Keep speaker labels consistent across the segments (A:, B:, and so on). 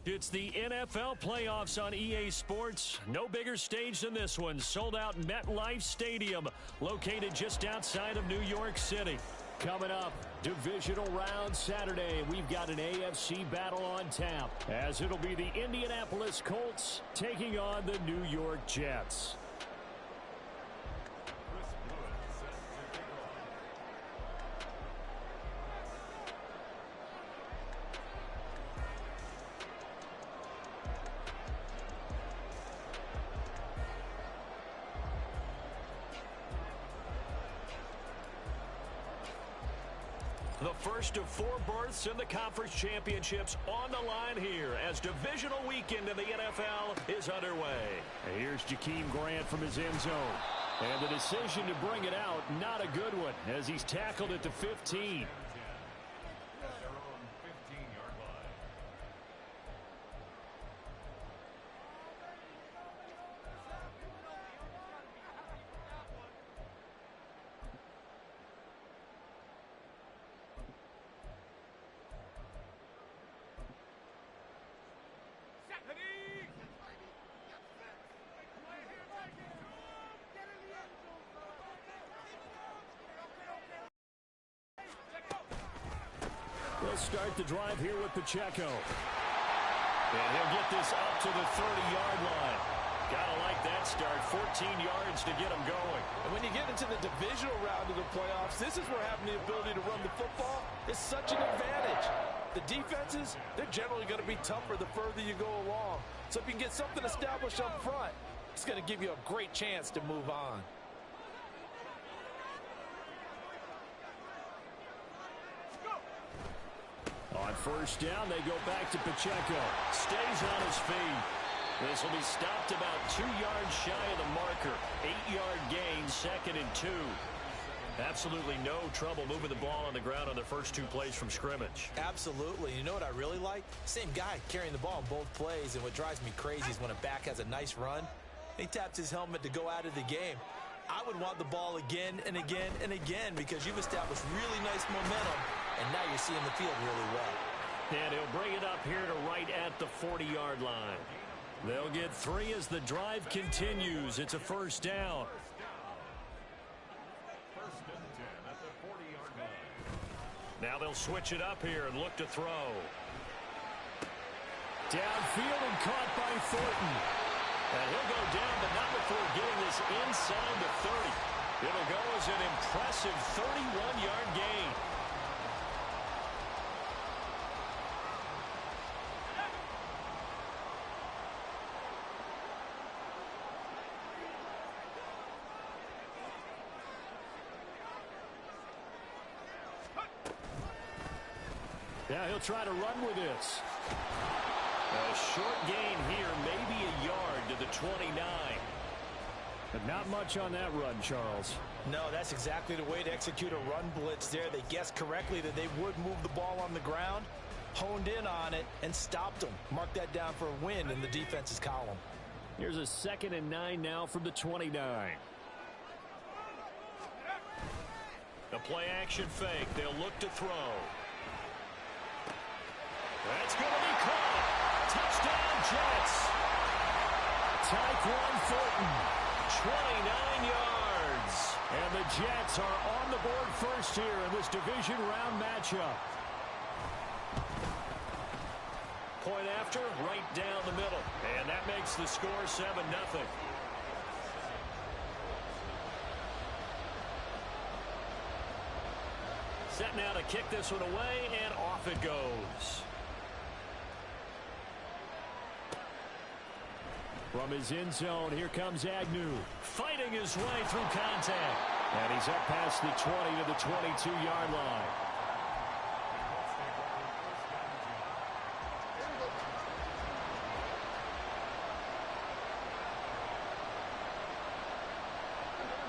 A: It's the NFL playoffs on EA Sports. No bigger stage than this one. Sold out MetLife Stadium, located just outside of New York City. Coming up, divisional round Saturday. We've got an AFC battle on tap, as it'll be the Indianapolis Colts taking on the New York Jets. The first of 4 berths in the conference championships on the line here as divisional weekend in the NFL is underway. And here's Jakeem Grant from his end zone. And the decision to bring it out, not a good one, as he's tackled at the 15. They'll start the drive here with Pacheco. And he'll get this up to the 30-yard line. Gotta like that start. 14 yards to get him going.
B: And when you get into the divisional round of the playoffs, this is where having the ability to run the football is such an advantage. The defenses, they're generally going to be tougher the further you go along. So if you can get something established up front, it's going to give you a great chance to move on.
A: On first down, they go back to Pacheco. Stays on his feet. This will be stopped about 2 yards shy of the marker. 8-yard gain, 2nd and 2. Absolutely no trouble moving the ball on the ground on the first 2 plays from scrimmage.
B: Absolutely. You know what I really like? Same guy carrying the ball in both plays, and what drives me crazy is when a back has a nice run, he taps his helmet to go out of the game. I would want the ball again and again and again because you've established really nice momentum, and now you're seeing the field really well.
A: And he'll bring it up here to right at the 40-yard line. They'll get 3 as the drive continues. It's a first down.
C: First and 10 at the 40-yard line.
A: Now they'll switch it up here and look to throw. Downfield and caught by Thornton. And he'll go down, but not before getting this inside the 30. It'll go as an impressive 31-yard gain. Now he'll try to run with this. A short gain here, maybe a yard to the 29. But not much on that run, Charles.
B: No, that's exactly the way to execute a run blitz there. They guessed correctly that they would move the ball on the ground, honed in on it, and stopped them. Mark that down for a win in the defense's column.
A: Here's a 2nd and 9 now from the 29. The play action fake. They'll look to throw. That's going to be caught. Touchdown, Jets. Tyquan Thornton, 29 yards. And the Jets are on the board first here in this division round matchup. Point after, right down the middle. And that makes the score 7-0. Set now to kick this one away, and off it goes. From his end zone, here comes Agnew, fighting his way through contact. And he's up past the 20 to the 22-yard line.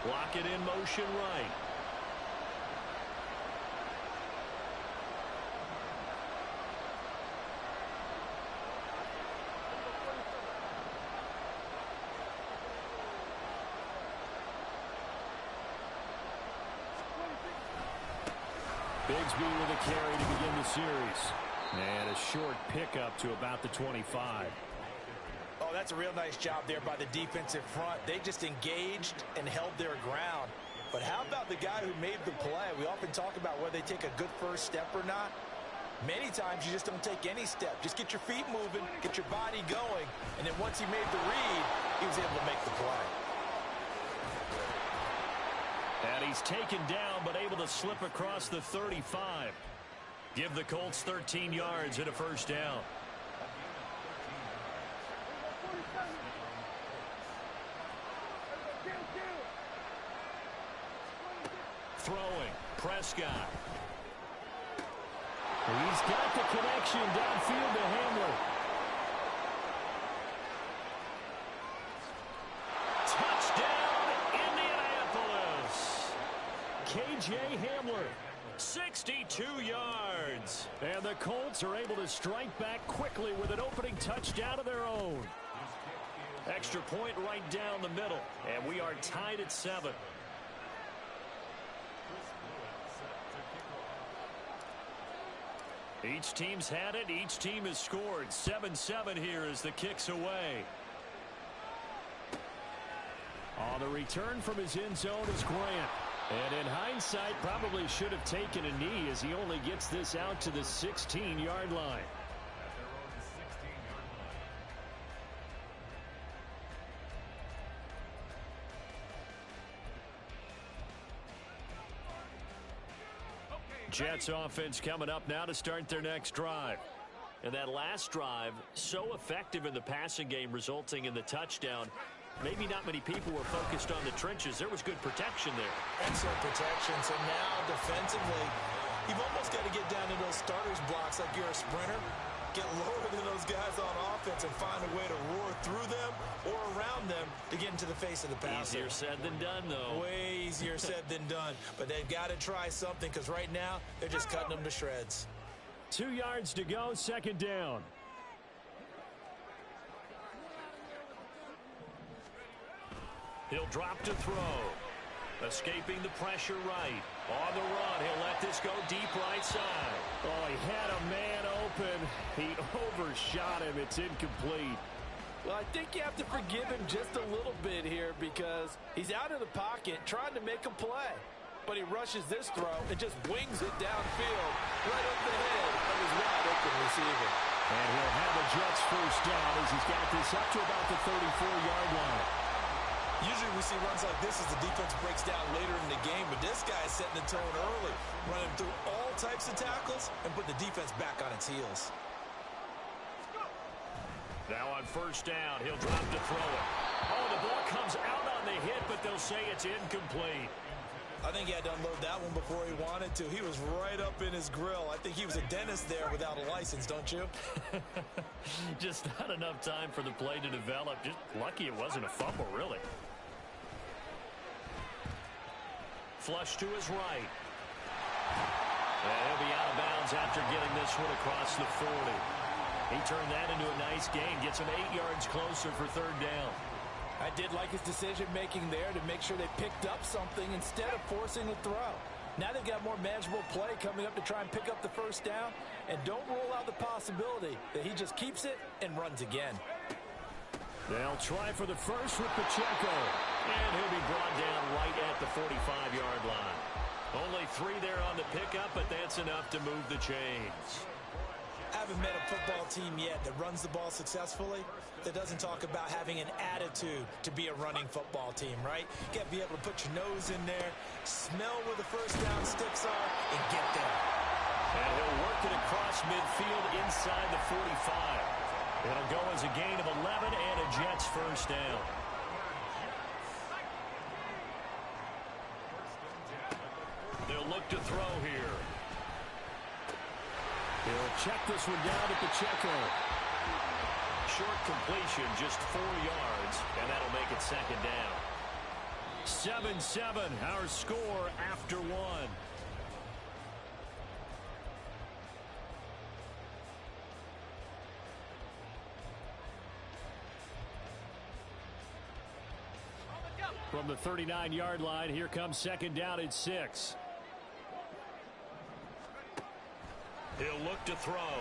A: Block it in motion right. Bigsby with a carry to begin the series. And a short pickup to about the 25.
B: Oh, that's a real nice job there by the defensive front. They just engaged and held their ground. But how about the guy who made the play? We often talk about whether they take a good first step or not. Many times you just don't take any step. Just get your feet moving, get your body going, and then once he made the read, he was able to make the play.
A: And he's taken down, but able to slip across the 35. Give the Colts 13 yards and a first down. Throwing, Prescott. He's got the connection downfield to Hamler. Touchdown, Indianapolis. K.J. Hamler, 62 yards. And the Colts are able to strike back quickly with an opening touchdown of their own. Extra point right down the middle. And we are tied at 7. Each team's had it. Each team has scored. 7-7 here as the kick's away. On the return from his end zone is Grant. And in hindsight, probably should have taken a knee as he only gets this out to the 16-yard line. Jets offense coming up now to start their next drive. And that last drive, so effective in the passing game, resulting in the touchdown. Maybe not many people were focused on the trenches. There was good protection there.
B: Excellent protection. So now defensively, you've almost got to get down to those starters blocks like you're a sprinter. Get lower than those guys on offense and find a way to roar through them or around them to get into the face of the passer.
A: Easier said than done, though.
B: Way easier said than done. But they've got to try something because right now they're just cutting them to shreds.
A: 2 yards to go, second down. He'll drop to throw. Escaping the pressure right. On the run, he'll let this go deep right side. Oh, he had a man open. He overshot him. It's incomplete.
D: Well, I think you have to forgive him just a little bit here because he's out of the pocket trying to make a play. But he rushes this throw and just wings it downfield right over the head of his wide open receiver.
A: And he'll have a Jets first down as he's got this up to about the 34-yard line.
B: Usually we see runs like this as the defense breaks down later in the game, but this guy is setting the tone early, running through all types of tackles and put the defense back on its heels.
A: Now on first down, he'll drop to throw it. Oh, the ball comes out on the hit, but they'll say it's incomplete.
B: I think he had to unload that one before he wanted to. He was right up in his grill. I think he was a dentist there without a license, don't you?
A: Just not enough time for the play to develop. Just lucky it wasn't a fumble, really. Flush to his right. And he'll be out of bounds after getting this one across the 40. He turned that into a nice gain. Gets him 8 yards closer for third down.
D: I did like his decision-making there to make sure they picked up something instead of forcing a throw. Now they've got more manageable play coming up to try and pick up the first down. And don't rule out the possibility that he just keeps it and runs again.
A: They'll try for the first with Pacheco. And he'll be brought down right at the 45-yard line. Only 3 there on the pickup, but that's enough to move the chains.
B: I haven't met a football team yet that runs the ball successfully that doesn't talk about having an attitude to be a running football team, right? You got to be able to put your nose in there, smell where the first down sticks are, and get there.
A: And he'll work it across midfield inside the 45. It'll go as a gain of 11 and a Jets first down. They'll look to throw here. He'll check this one down to Pacheco. Short completion, just 4 yards, and that'll make it second down. 7-7, our score after 1. From the 39-yard line, here comes second down at 6. He'll look to throw.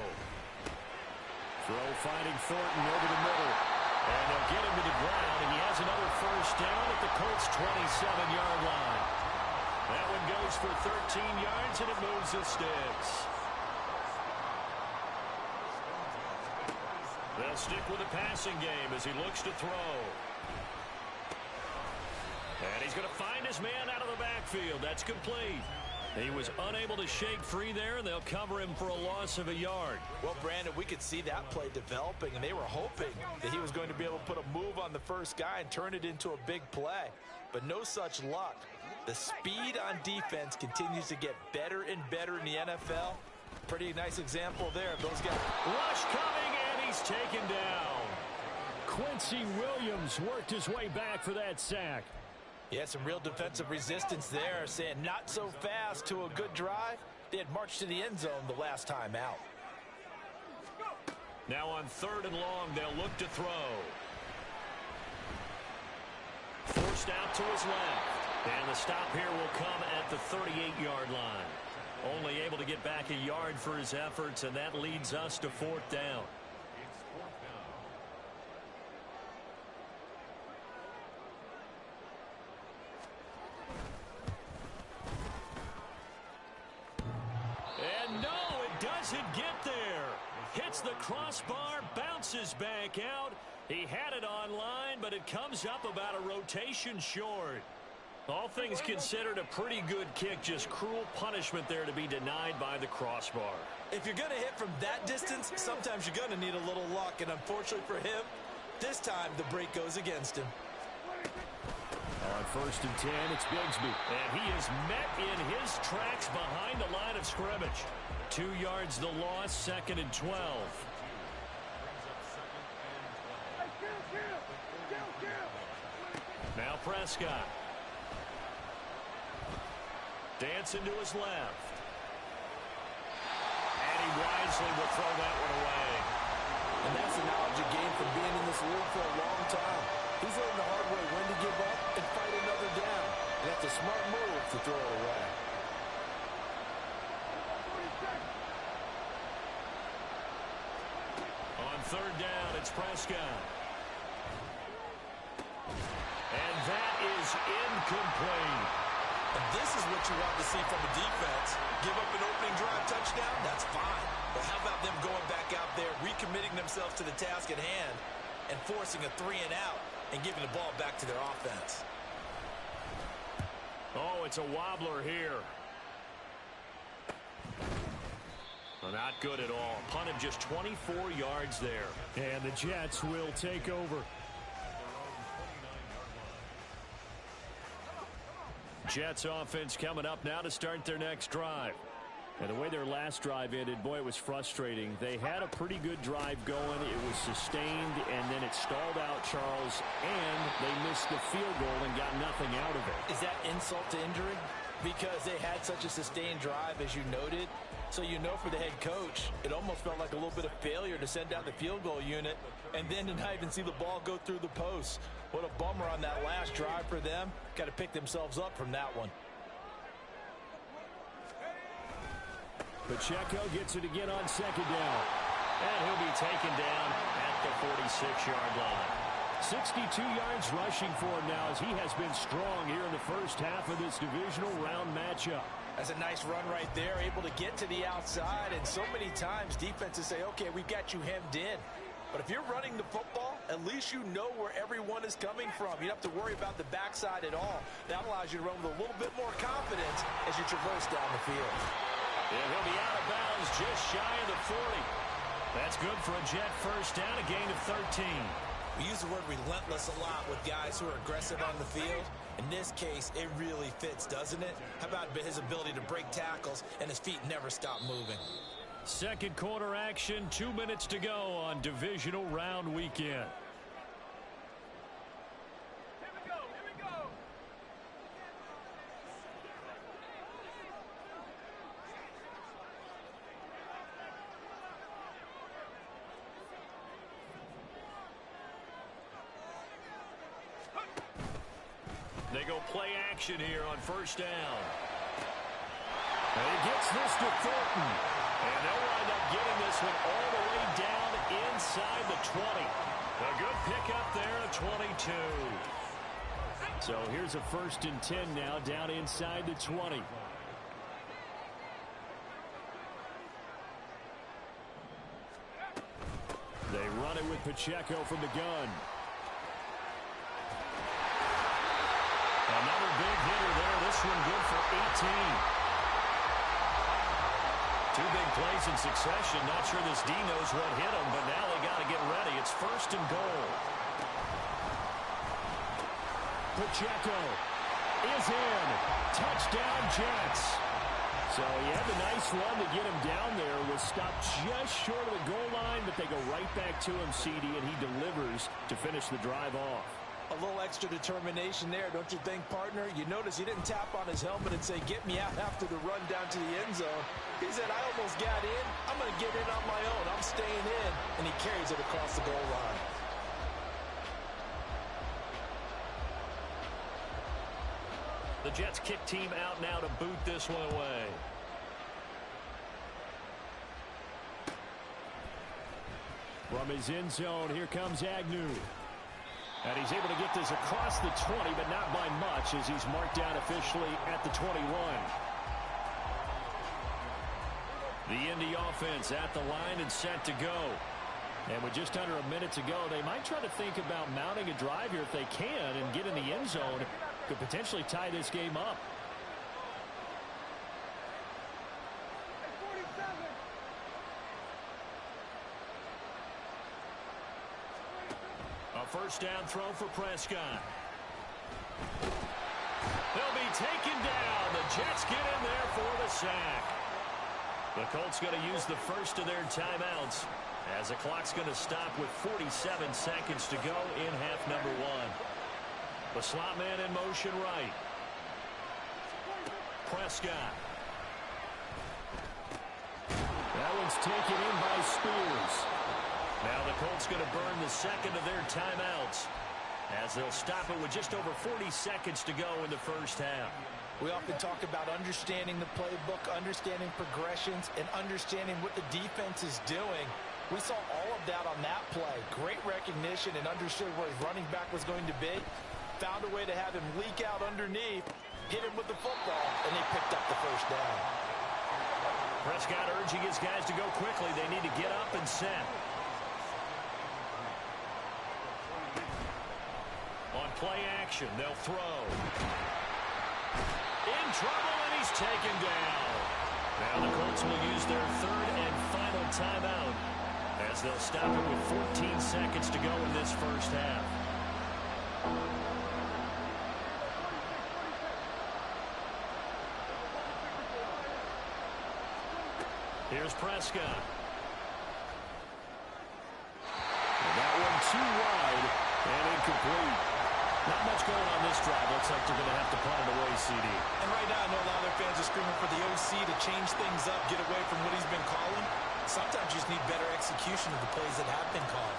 A: Throw finding Thornton over the middle. And they'll get him to the ground, and he has another first down at the Colts' 27-yard line. That one goes for 13 yards, and it moves the sticks. They'll stick with the passing game as he looks to throw. And he's going to find his man out of the backfield. That's complete. He was unable to shake free there, and they'll cover him for a loss of a yard.
B: Well, Brandon, we could see that play developing, and they were hoping that he was going to be able to put a move on the first guy and turn it into a big play. But no such luck. The speed on defense continues to get better and better in the NFL. Pretty nice example there of those guys.
A: Rush coming, and he's taken down. Quincy Williams worked his way back for that sack.
B: Yeah, some real defensive resistance there, saying not so fast to a good drive. They had marched to the end zone the last time out.
A: Now on 3rd and long, they'll look to throw. Forced out to his left. And the stop here will come at the 38-yard line. Only able to get back a yard for his efforts, and that leads us to 4th down. And no, it doesn't get there. Hits the crossbar, bounces back out. He had it online, but it comes up about a rotation short. All things considered, a pretty good kick, just cruel punishment there to be denied by the crossbar.
B: If you're going to hit from that distance, sometimes you're going to need a little luck, and unfortunately for him, this time the break goes against him.
A: On 1st and 10, it's Bigsby. And he is met in his tracks behind the line of scrimmage. 2 yards the loss, 2nd and 12. Now Prescott. Dancing to his left. And he wisely will throw that one away.
D: And that's the knowledge you gain from being in this league for a long time. He's learned the hard way when to give up and fight another down. And that's a smart move to throw it away.
A: On 3rd down, it's Prescott. And that is incomplete.
B: And this is what you want to see from a defense. Give up an opening drive touchdown, that's fine. But how about them going back out there, recommitting themselves to the task at hand, and forcing a 3 and out, and giving the ball back to their offense?
A: Oh, it's a wobbler here. Well, not good at all. Punt of just 24 yards there. And the Jets will take over. Jets offense coming up now to start their next drive. And the way their last drive ended, boy, it was frustrating. They had a pretty good drive going. It was sustained, and then it stalled out, Charles, and they missed the field goal and got nothing out of it.
B: Is that insult to injury? Because they had such a sustained drive, as you noted. So you know for the head coach, it almost felt like a little bit of failure to send down the field goal unit and then to not even see the ball go through the post. What a bummer on that last drive for them. Got to pick themselves up from that one.
A: Pacheco gets it again on 2nd down. And he'll be taken down at the 46-yard line. 62 yards rushing for him now as he has been strong here in the first half of this divisional round matchup.
B: That's a nice run right there, able to get to the outside. And so many times defenses say, okay, we've got you hemmed in. But if you're running the football, at least you know where everyone is coming from. You don't have to worry about the backside at all. That allows you to run with a little bit more confidence as you traverse down the field.
A: And he'll be out of bounds just shy of the 40. That's good for a Jet first down, a gain of 13.
B: We use the word relentless a lot with guys who are aggressive on the field. In this case, it really fits, doesn't it? How about his ability to break tackles and his feet never stop moving?
A: Second quarter action, 2 minutes to go on divisional round weekend. They go play action here on first down. And he gets this to Thornton. And they'll So here's a 1st and 10 now down inside the 20. They run it with Pacheco from the gun. Another big hitter there. This one good for 18. 2 big plays in succession. Not sure this D knows what hit him, but now they got to get ready. It's 1st and goal. Pacheco is in. Touchdown, Jets. So he had the nice run to get him down there. Was stopped just short of the goal line, but they go right back to him, CD, and he delivers to finish the drive off.
D: A little extra determination there, don't you think, partner? You notice he didn't tap on his helmet and say, get me out after the run down to the end zone. He said, I almost got in. I'm going to get in on my own. I'm staying in. And he carries it across the goal line.
A: The Jets kick team out now to boot this one away. From his end zone, here comes Agnew. And he's able to get this across the 20, but not by much as he's marked down officially at the 21. The Indy offense at the line and set to go. And with just under a minute to go, they might try to think about mounting a drive here if they can and get in the end zone. Could potentially tie this game up. A 1st down throw for Prescott. They'll be taken down. The Jets get in there for the sack. The Colts going to use the first of their timeouts as the clock's going to stop with 47 seconds to go in half number 1. The slot man in motion right. Prescott. That one's taken in by Spears. Now the Colts going to burn the second of their timeouts as they'll stop it with just over 40 seconds to go in the 1st half.
D: We often talk about understanding the playbook, understanding progressions, and understanding what the defense is doing. We saw all of that on that play. Great recognition and understood where his running back was going to be. Found a way to have him leak out underneath, hit him with the football, and they picked up the 1st down.
A: Prescott urging his guys to go quickly. They need to get up and set. On play action, they'll throw. In trouble, and he's taken down. Now the Colts will use their 3rd and final timeout as they'll stop it with 14 seconds to go in this 1st half. Here's Prescott. And that one too wide and incomplete. Not much going on this drive. Looks like they're going to have to punt it away, CD.
B: And right now, I know a lot of their fans are screaming for the OC to change things up, get away from what he's been calling. Sometimes you just need better execution of the plays that have been called.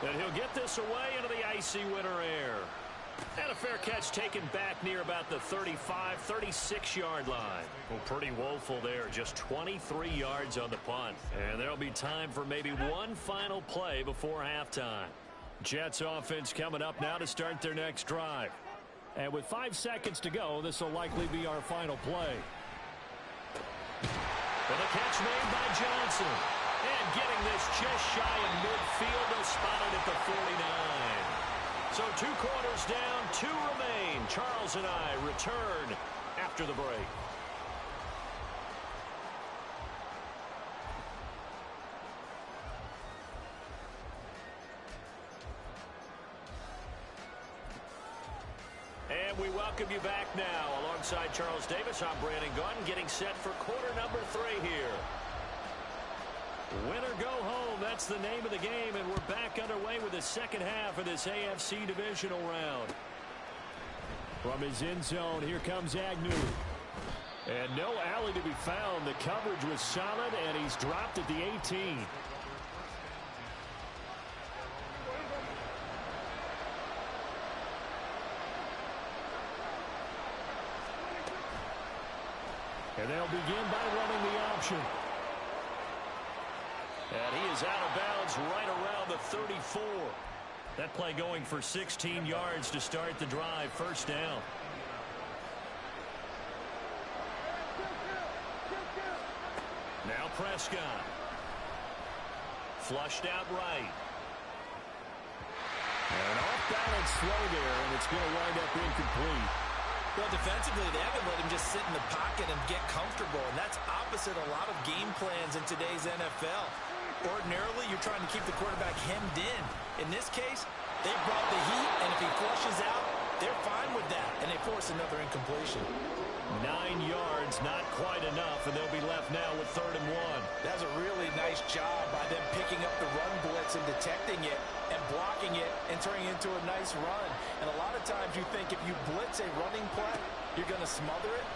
A: And he'll get this away into the icy winter air. And a fair catch taken back near about the 35, 36-yard line. Well, pretty woeful there. Just 23 yards on the punt. And there'll be time for maybe one final play before halftime. Jets offense coming up now to start their next drive. And with 5 seconds to go, this will likely be our final play. And the catch made by Johnson. And getting this just shy of midfield, they'll spot it at the 49. So 2 quarters down, 2 remain. Charles and I return after the break. And we welcome you back now. Alongside Charles Davis, I'm Brandon Gaudin, getting set for quarter number 3 here. Win or go home, that's the name of the game, and we're back underway with the second half of this AFC divisional round. From his end zone, here comes Agnew. And no alley to be found. The coverage was solid, and he's dropped at the 18. And they'll begin by running the option. And he is out of bounds right around the 34. That play going for 16 yards to start the drive. First down. Now Prescott. Flushed out right.
E: An off-balance throw there, and it's going to wind up incomplete.
B: Well, defensively, they haven't let him just sit in the pocket and get comfortable, and that's opposite a lot of game plans in today's NFL. Ordinarily, you're trying to keep the quarterback hemmed in. In this case, they brought the heat, and if he flushes out, they're fine with that, and they force another incompletion.
A: 9 yards, not quite enough, and they'll be left now with 3rd and 1.
B: That's a really nice job by them picking up the run blitz and detecting it and blocking it and turning it into a nice run. And a lot of times you think if you blitz a running play, you're going to smother it.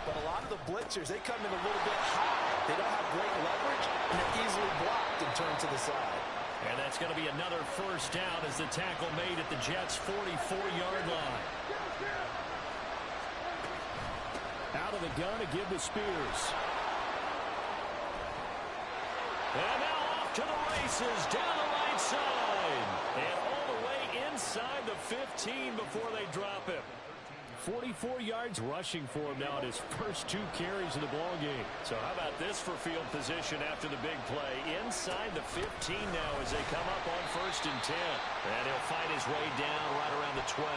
B: But a lot of the blitzers, they come in a little bit high. They don't have great leverage, and they're easily blocked and turned to the side.
A: And that's going to be another first down as the tackle made at the Jets' 44-yard line.
E: Out of the gun to give to Spears.
A: And now off to the races down the right side. And all the way inside the 15 before they drop him.
E: 44 yards rushing for him now in his first 2 carries of the ball game.
A: So how about this for field position after the big play? Inside the 15 now as they come up on 1st and 10. And he'll fight his way down right around the 12.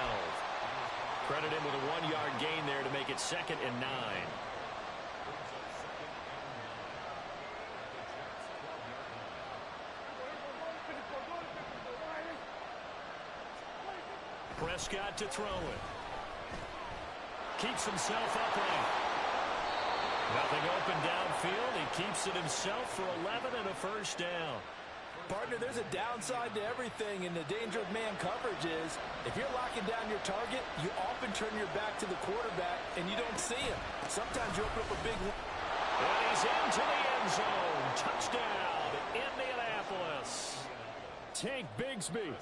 A: Credit him with a 1-yard gain there to make it 2nd and 9. Prescott to throw it. Keeps himself upright. Nothing open downfield. He keeps it himself for 11 and a first down.
D: Partner, there's a downside to everything, and the danger of man coverage is if you're locking down your target, you often turn your back to the quarterback, and you don't see him. Sometimes you open up a big...
A: And he's into the end zone. Touchdown, Indianapolis.
E: Tank Bigsby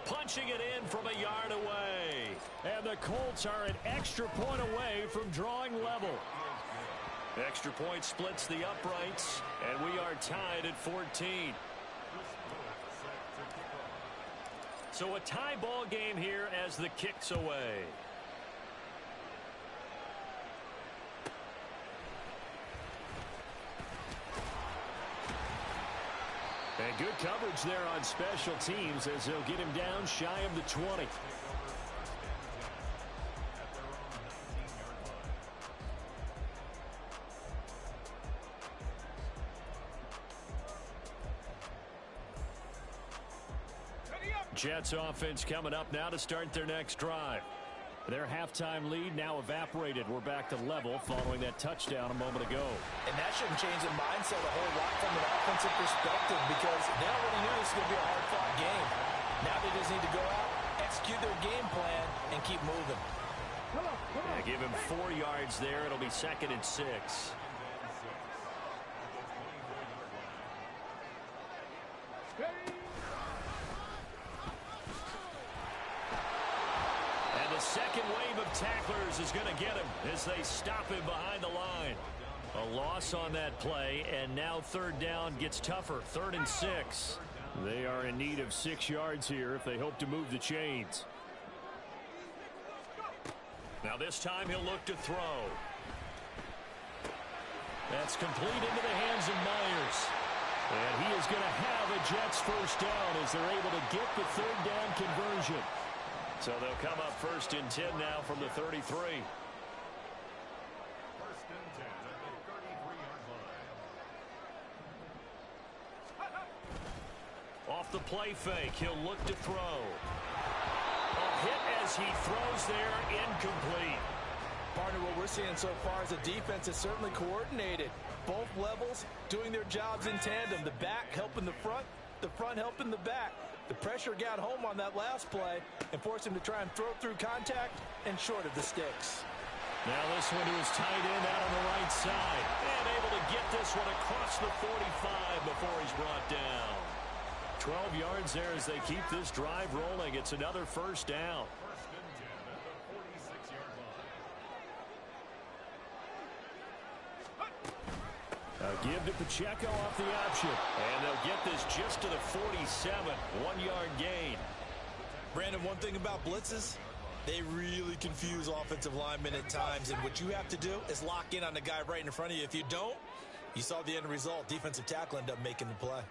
A: punching it in from a yard away.
E: And the Colts are an extra point away from drawing level.
A: Extra point splits the uprights, and we are tied at 14. So a tie ball game here as the kick's away.
E: And good coverage there on special teams as they'll get him down shy of the 20.
A: Jets offense coming up now to start their next drive.
E: Their halftime lead now evaporated. We're back to level following that touchdown a moment ago.
B: And that shouldn't change the mindset a whole lot from an offensive perspective because they already knew this was going to be a hard-fought game. Now they just need to go out, execute their game plan, and keep moving.
A: Yeah, give him 4 yards there. It'll be 2nd and 6. Second wave of tacklers is going to get him as they stop him behind the line. A loss on that play, and now 3rd down gets tougher. 3rd and 6.
E: They are in need of 6 yards here if they hope to move the chains.
A: Now this time he'll look to throw. That's complete into the hands of Myers. And he is going to have a Jets first down as they're able to get the 3rd down conversion. So they'll come up 1st and 10 now from the 33.
C: 1st and 10 at the 33-yard line.
A: Off the play fake, he'll look to throw. A hit as he throws there, incomplete.
D: Partner, what we're seeing so far is a defense is certainly coordinated. Both levels doing their jobs in tandem. The back helping the front helping the back. The pressure got home on that last play and forced him to try and throw through contact and short of the sticks.
A: Now this one to his tight end out on the right side. And able to get this one across the 45 before he's brought down. 12 yards there as they keep this drive rolling. It's another first down.
C: 1st and 10 at the 46-yard line.
E: A give to Pacheco off the option.
A: And they'll get this just to the 47. 1-yard gain.
B: Brandon, one thing about blitzes, they really confuse offensive linemen at times, and what you have to do is lock in on the guy right in front of you. If you don't, you saw the end result. Defensive tackle ended up making the play.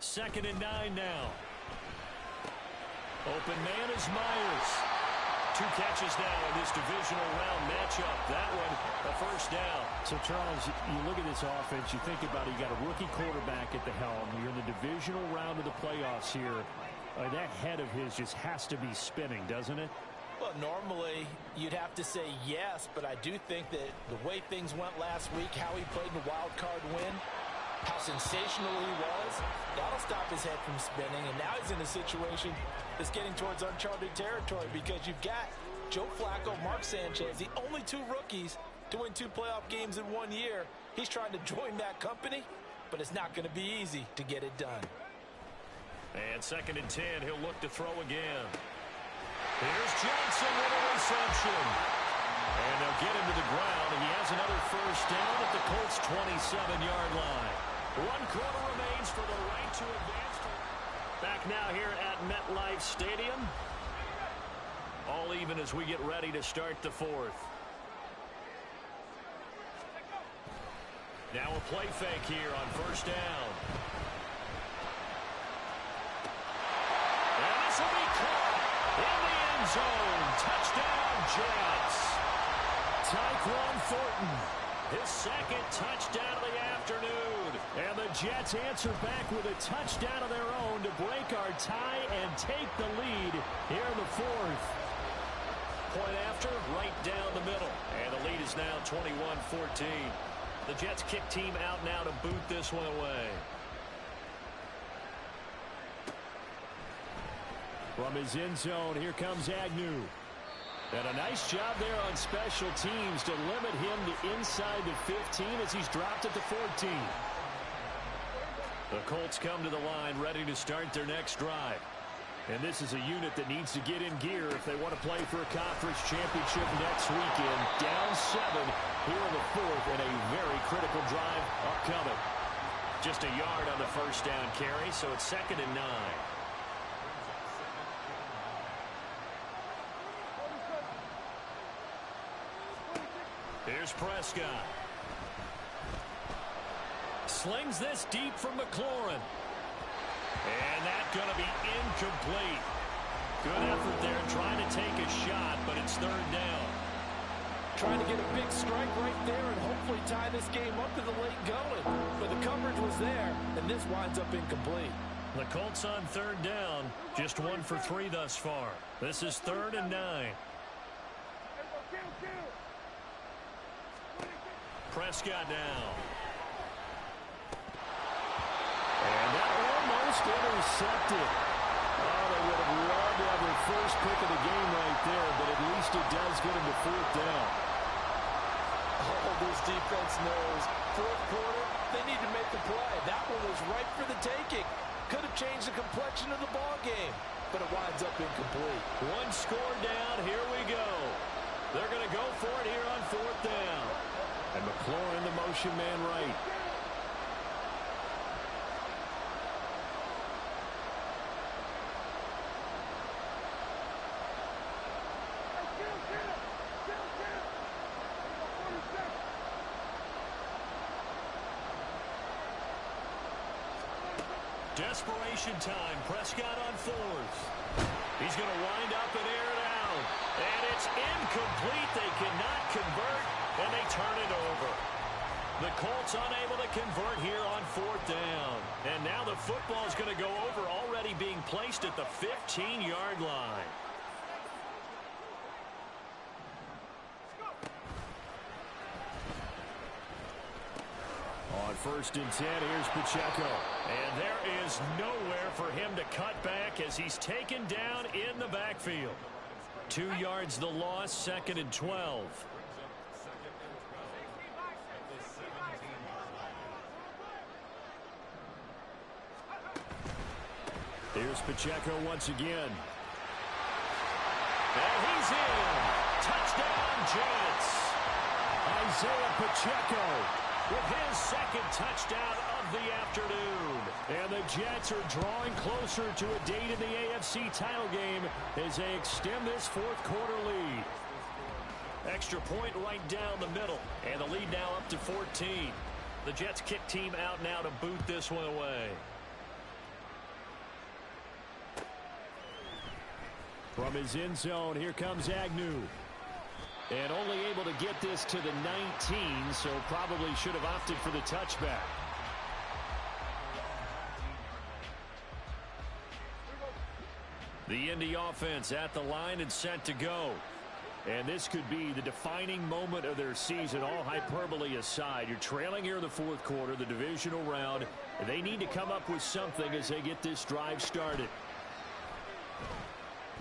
A: 2nd and 9 now. Open man is Myers. 2 catches now in this divisional round matchup. That one, a first down.
E: So, Charles, you look at this offense, you think about it, you got a rookie quarterback at the helm. You're in the divisional round of the playoffs here. That head of his just has to be spinning, doesn't it?
D: Well, normally you'd have to say yes, but I do think that the way things went last week, how he played in the wild card win, how sensational he was, that'll stop his head from spinning. And now he's in a situation that's getting towards uncharted territory because you've got Joe Flacco, Mark Sanchez, the only 2 rookies to win 2 playoff games in 1 year. He's trying to join that company, but it's not going to be easy to get it done.
A: And 2nd and 10, he'll look to throw again. Here's Johnson with a reception. And they'll get him to the ground, and he has another first down at the Colts' 27-yard line. 1 quarter remains for the right to advance. Back now here at MetLife Stadium. All even as we get ready to start the 4th. Now a play fake here on first down. And this will be caught in the end zone. Touchdown, Jets. Tyquan Thornton, his 2nd touchdown of the afternoon. And the Jets answer back with a touchdown of their own to break our tie and take the lead here in the 4th. Point after, right down the middle. And the lead is now 21-14. The Jets kick team out now to boot this one away. From his end zone, here comes Agnew. And a nice job there on special teams to limit him to inside the 15 as he's dropped at the 14. The Colts come to the line ready to start their next drive. And this is a unit that needs to get in gear if they want to play for a conference championship next weekend. Down 7 here in the 4th and a very critical drive upcoming. Just a yard on the first down carry, so it's 2nd and 9. Here's Prescott. Slings this deep from McLaurin. And that's going to be incomplete. Good effort there trying to take a shot, but it's 3rd down.
D: Trying to get a big strike right there and hopefully tie this game up to the late going. But the coverage was there, and this winds up incomplete.
A: The Colts on 3rd down, just 1 for 3 thus far. This is 3rd and 9. Prescott now. And that almost intercepted. Oh, they would have loved to have their first pick of the game right there, but at least it does get them to 4th down.
D: Oh, this defense knows. 4th quarter, they need to make the play. That one was right for the taking. Could have changed the complexion of the ball game, but it winds up incomplete.
A: 1 score down. Here we go. They're going to go for it here on 4th down. And McLaurin, the motion man right. Desperation time. Prescott on 4th. He's going to wind up and air it out. And it's incomplete. They cannot convert, and they turn it over. The Colts unable to convert here on 4th down. And now the football is going to go over, already being placed at the 15-yard line. On 1st and 10, here's Pacheco. And there is nowhere for him to cut back as he's taken down in the backfield. 2 yards the loss, 2nd and 12. Here's Pacheco once again. And he's in. Touchdown, Jets. Isaiah Pacheco with his 2nd touchdown of the afternoon. And the Jets are drawing closer to a date in the AFC title game as they extend this fourth quarter lead. Extra point right down the middle. And the lead now up to 14. The Jets kick team out now to boot this one away. From his end zone, here comes Agnew. And only able to get this to the 19, so probably should have opted for the touchback. The Indy offense at the line and set to go. And this could be the defining moment of their season, all hyperbole aside. You're trailing here in the fourth quarter, the divisional round. They need to come up with something as they get this drive started.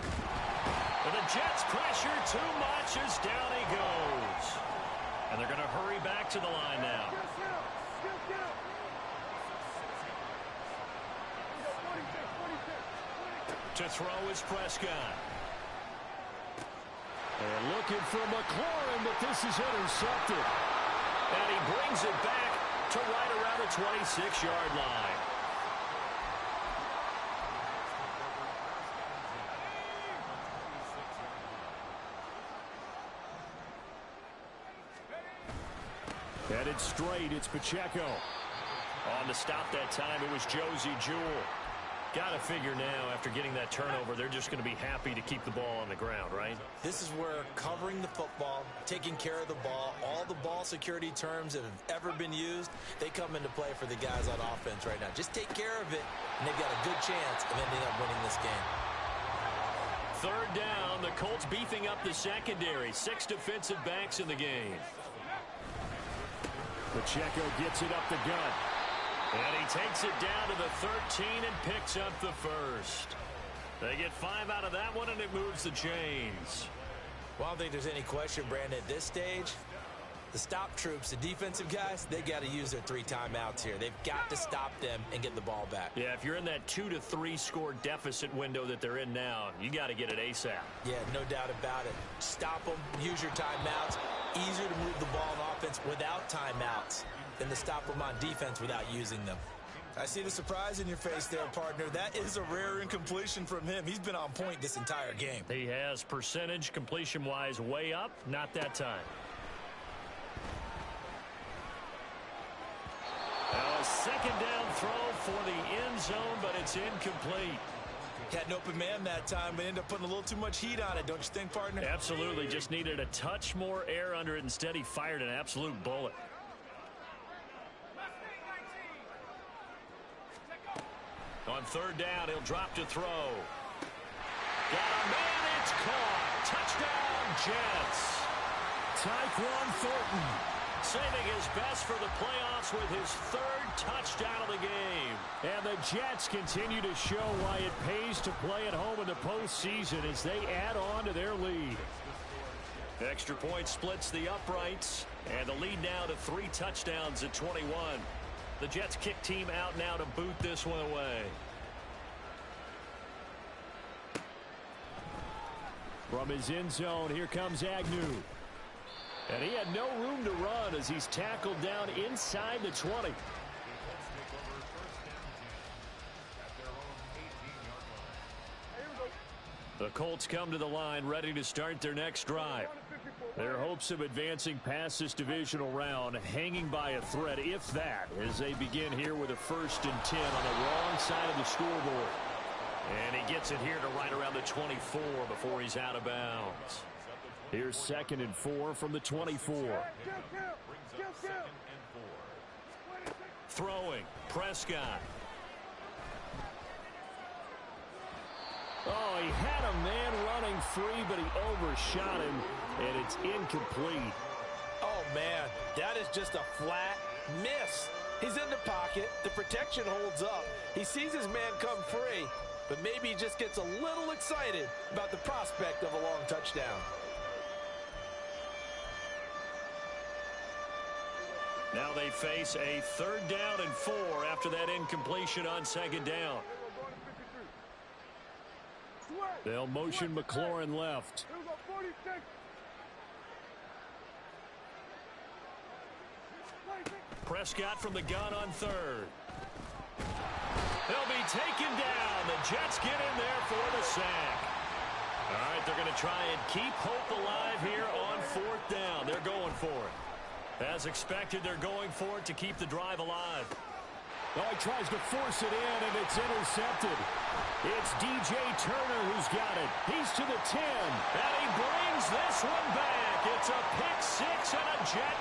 A: And the Jets pressure too much as down he goes. And they're going to hurry back to the line now. To throw is Prescott. And looking for McLaurin, but this is intercepted. And he brings it back to right around the 26-yard line. Headed straight, it's Pacheco. On the stop that time, it was Josie Jewell. Got to figure now, after getting that turnover, they're just going to be happy to keep the ball on the ground, right?
B: This is where covering the football, taking care of the ball, all the ball security terms that have ever been used, they come into play for the guys on offense right now. Just take care of it, and they've got a good chance of ending up winning this game.
A: Third down, the Colts beefing up the secondary. 6 defensive backs in the game. Pacheco gets it up the gut. And he takes it down to the 13 and picks up the first. They get 5 out of that one, and it moves the chains.
B: Well, I don't think there's any question, Brandon, at this stage, the stop troops, the defensive guys, they got to use their 3 timeouts here. They've got to stop them and get the ball back.
A: Yeah, if you're in that 2 to 3 score deficit window that they're in now, you got to get it ASAP.
B: Yeah, no doubt about it. Stop them, use your timeouts. Easier to move the ball on offense without timeouts than to stop them on defense without using them. I see the surprise in your face there, partner. That is a rare incompletion from him. He's been on point this entire game.
A: He has percentage completion-wise way up, not that time. Now a second down throw for the end zone, but it's incomplete.
B: Had an open man that time, but ended up putting a little too much heat on it, don't you think, partner?
A: Absolutely. Just needed a touch more air under it. Instead, he fired an absolute bullet. On third down, he'll drop to throw. Got a man, it's caught. Touchdown, Jets. Tyquan Thornton saving his best for the playoffs with his 3rd touchdown of the game. And the Jets continue to show why it pays to play at home in the postseason as they add on to their lead. Extra point splits the uprights, and the lead now to 3 touchdowns at 21. The Jets kick team out now to boot this one away. From his end zone, here comes Agnew. And he had no room to run as he's tackled down inside the 20. The Colts come to the line ready to start their next drive. Their hopes of advancing past this divisional round hanging by a thread, if that, as they begin here with a 1st and 10 on the wrong side of the scoreboard. And he gets it here to right around the 24 before he's out of bounds. Here's 2nd and 4 from the 24. Throwing, Prescott. Oh, he had a man running free, but he overshot him, and it's incomplete.
D: Oh, man, that is just a flat miss. He's in the pocket. The protection holds up. He sees his man come free, but maybe he just gets a little excited about the prospect of a long touchdown.
A: Now they face a 3rd down and 4 after that incompletion on 2nd down. They'll motion McLaurin left. Prescott from the gun on 3rd. taken down. The Jets get in there for the sack. All right, they're going to try and keep hope alive here on 4th down. They're going for it. As expected, they're going for it to keep the drive alive.
E: Oh, he tries to force it in, and it's intercepted. It's DJ Turner who's got it. He's to the 10.
A: And he brings this one back. It's a pick six and a Jet